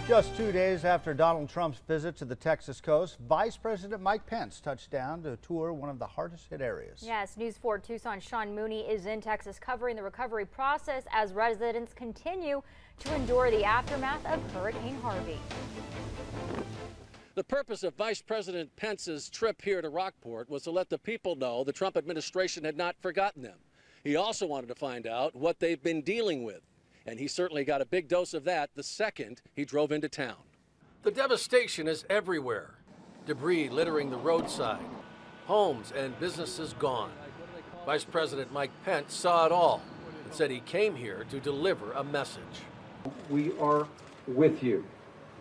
Just 2 days after Donald Trump's visit to the Texas coast, Vice President Mike Pence touched down to tour one of the hardest hit areas. Yes, News 4 Tucson's Sean Mooney is in Texas covering the recovery process as residents continue to endure the aftermath of Hurricane Harvey. The purpose of Vice President Pence's trip here to Rockport was to let the people know the Trump administration had not forgotten them. He also wanted to find out what they've been dealing with. And he certainly got a big dose of that the second he drove into town. The devastation is everywhere. Debris littering the roadside. Homes and businesses gone. Vice President Mike Pence saw it all and said he came here to deliver a message. We are with you,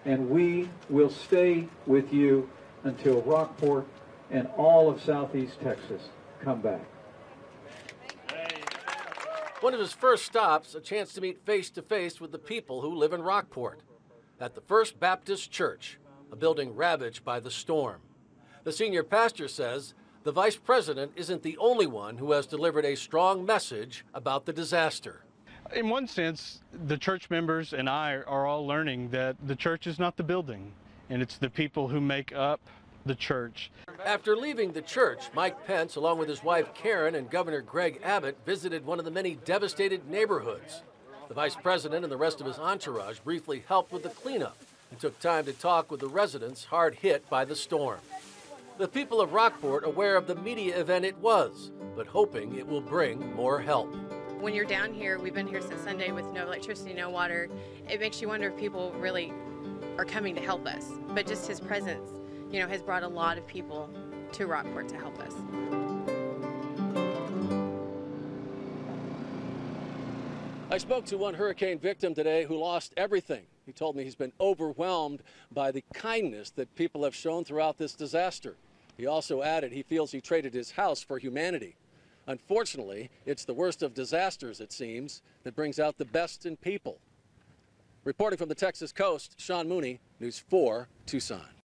and we will stay with you until Rockport and all of Southeast Texas come back. One of his first stops, a chance to meet face-to-face with the people who live in Rockport at the First Baptist Church, a building ravaged by the storm. The senior pastor says the vice president isn't the only one who has delivered a strong message about the disaster. In one sense, the church members and I are all learning that the church is not the building, and it's the people who make up the church. After leaving the church, Mike Pence, along with his wife Karen and Governor Greg Abbott, visited one of the many devastated neighborhoods. The vice president and the rest of his entourage briefly helped with the cleanup and took time to talk with the residents hard hit by the storm. The people of Rockport aware of the media event it was, but hoping it will bring more help. When you're down here, we've been here since Sunday with no electricity, no water. It makes you wonder if people really are coming to help us. But just his presence, has brought a lot of people to Rockport to help us. I spoke to one hurricane victim today who lost everything. He told me he's been overwhelmed by the kindness that people have shown throughout this disaster. He also added he feels he traded his house for humanity. Unfortunately, it's the worst of disasters, it seems, that brings out the best in people. Reporting from the Texas coast, Sean Mooney, News 4, Tucson.